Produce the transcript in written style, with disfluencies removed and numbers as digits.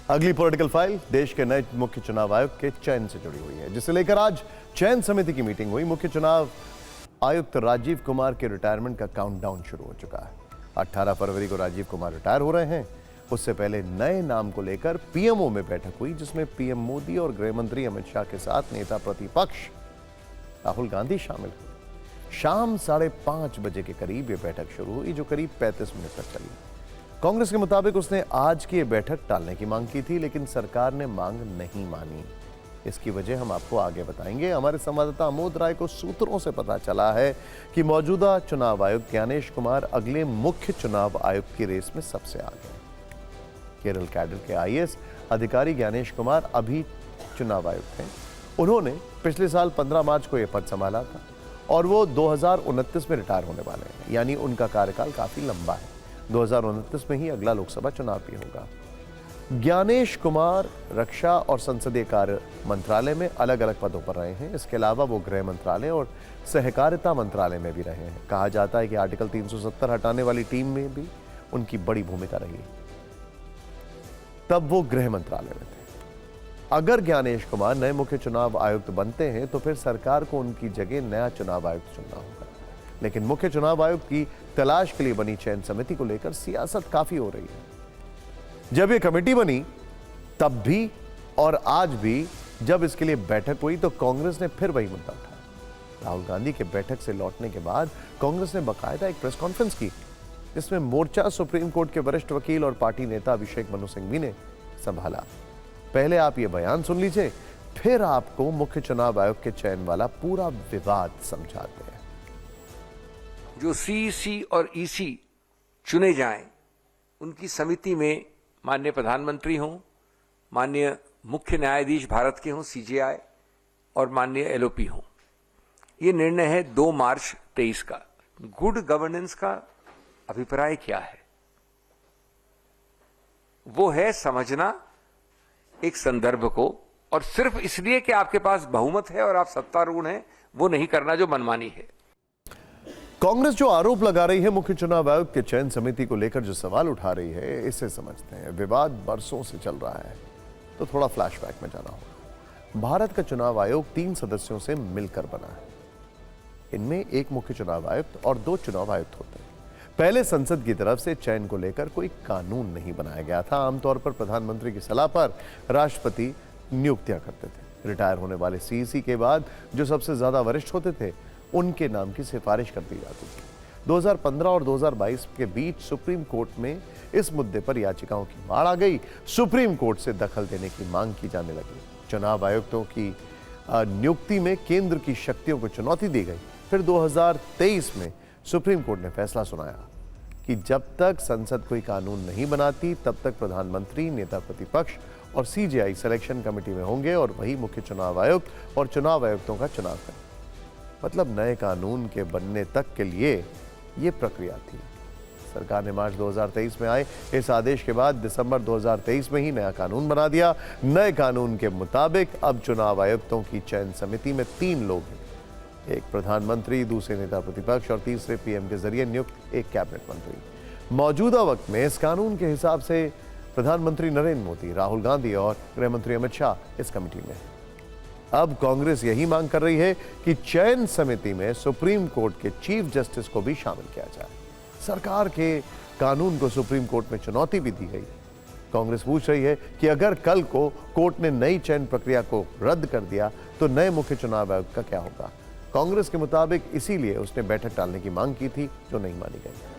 अगली political file देश के नए मुख्य चुनाव आयुक्त के चयन से जुड़ी हुई है, जिसे लेकर आज चयन समिति की मीटिंग हुई। मुख्य चुनाव आयुक्त राजीव कुमार के रिटायरमेंट का काउंटडाउन शुरू हो चुका है। 18 फरवरी को राजीव कुमार रिटायर हो रहे हैं। उससे पहले नए नाम को लेकर पीएमओ में बैठक हुई, जिसमें पीएम मोदी और गृह मंत्री अमित शाह के साथ नेता प्रतिपक्ष राहुल गांधी शामिल हुए। शाम 5:30 बजे के करीब यह बैठक शुरू हुई, जो करीब 35 मिनट तक चली। कांग्रेस के मुताबिक उसने आज की बैठक टालने की मांग की थी, लेकिन सरकार ने मांग नहीं मानी। इसकी वजह हम आपको आगे बताएंगे। हमारे संवाददाता अमोद राय को सूत्रों से पता चला है कि मौजूदा चुनाव आयुक्त ज्ञानेश कुमार अगले मुख्य चुनाव आयुक्त की रेस में सबसे आगे हैं। केरल कैडर के आईएएस अधिकारी ज्ञानेश कुमार अभी चुनाव आयुक्त हैं। उन्होंने पिछले साल 15 मार्च को यह पद संभाला था और वो 2029 में रिटायर होने वाले हैं, यानी उनका कार्यकाल काफी लंबा है। 2029 में ही अगला लोकसभा चुनाव भी होगा। ज्ञानेश कुमार रक्षा और संसदीय कार्य मंत्रालय में अलग अलग पदों पर रहे हैं। इसके अलावा वो गृह मंत्रालय और सहकारिता मंत्रालय में भी रहे हैं। कहा जाता है कि आर्टिकल 370 हटाने वाली टीम में भी उनकी बड़ी भूमिका रही, तब वो गृह मंत्रालय में थे। अगर ज्ञानेश कुमार नए मुख्य चुनाव आयुक्त बनते हैं तो फिर सरकार को उनकी जगह नया चुनाव आयुक्त चुनना होगा। लेकिन मुख्य चुनाव आयुक्त की तलाश के लिए बनी चयन समिति को लेकर सियासत काफी हो रही है। जब ये कमेटी बनी तब भी और आज भी जब इसके लिए बैठक हुई तो कांग्रेस ने फिर वही मुद्दा उठाया। राहुल गांधी के बैठक से लौटने के बाद कांग्रेस ने बाकायदा एक प्रेस कॉन्फ्रेंस की, जिसमें मोर्चा सुप्रीम कोर्ट के वरिष्ठ वकील और पार्टी नेता अभिषेक मनु सिंघवी ने संभाला। पहले आप ये बयान सुन लीजिए, फिर आपको मुख्य चुनाव आयुक्त के चयन वाला पूरा विवाद समझाते हैं। जो सीईसी और ईसी चुने जाएं, उनकी समिति में माननीय प्रधानमंत्री हों, माननीय मुख्य न्यायाधीश भारत के हों सीजेआई, और माननीय एलओपी हों। ये निर्णय है 2 मार्च 23 का। गुड गवर्नेंस का अभिप्राय क्या है? वो है समझना एक संदर्भ को, और सिर्फ इसलिए कि आपके पास बहुमत है और आप सत्तारूढ़ हैं, वो नहीं करना जो मनमानी है। कांग्रेस जो आरोप लगा रही है मुख्य चुनाव आयुक्त के चयन समिति को लेकर, जो सवाल उठा रही है, इसे समझते हैं। विवाद बरसों से चल रहा है, तो थोड़ा फ्लैशबैक में जाना होगा। भारत का चुनाव आयोग 3 सदस्यों से मिलकर बना है। इनमें एक मुख्य चुनाव आयुक्त और 2 चुनाव आयुक्त होते हैं। पहले संसद की तरफ से चयन को लेकर कोई कानून नहीं बनाया गया था। आमतौर पर प्रधानमंत्री की सलाह पर राष्ट्रपति नियुक्तियां करते थे। रिटायर होने वाले सीईसी के बाद जो सबसे ज्यादा वरिष्ठ होते थे, उनके नाम की सिफारिश कर दी जाती थी। 2015 और 2022 के बीच सुप्रीम कोर्ट में इस मुद्दे पर याचिकाओं की बाढ़ आ गई। सुप्रीम कोर्ट से दखल देने की मांग की जाने लगी। चुनाव आयुक्तों की नियुक्ति में केंद्र की शक्तियों को चुनौती दी गई। फिर 2023 में सुप्रीम कोर्ट ने फैसला सुनाया कि जब तक संसद कोई कानून नहीं बनाती, तब तक प्रधानमंत्री, नेता प्रतिपक्ष और सीजेआई सिलेक्शन कमेटी में होंगे और वही मुख्य चुनाव आयुक्त और चुनाव आयुक्तों का चुनाव करें। मतलब नए कानून के बनने तक के लिए यह प्रक्रिया थी। सरकार ने मार्च 2023 में आए इस आदेश के बाद दिसंबर 2023 में ही नया कानून बना दिया। नए कानून के मुताबिक अब चुनाव आयुक्तों की चयन समिति में 3 लोग हैं। एक प्रधानमंत्री, दूसरे नेता प्रतिपक्ष और तीसरे पीएम के जरिए नियुक्त एक कैबिनेट मंत्री। मौजूदा वक्त में इस कानून के हिसाब से प्रधानमंत्री नरेंद्र मोदी, राहुल गांधी और गृह मंत्री अमित शाह इस कमेटी में हैं। अब कांग्रेस यही मांग कर रही है कि चयन समिति में सुप्रीम कोर्ट के चीफ जस्टिस को भी शामिल किया जाए। सरकार के कानून को सुप्रीम कोर्ट में चुनौती भी दी गई। कांग्रेस पूछ रही है कि अगर कल को कोर्ट ने नई चयन प्रक्रिया को रद्द कर दिया तो नए मुख्य चुनाव आयुक्त का क्या होगा? कांग्रेस के मुताबिक इसीलिए उसने बैठक टालने की मांग की थी, जो नहीं मानी गई।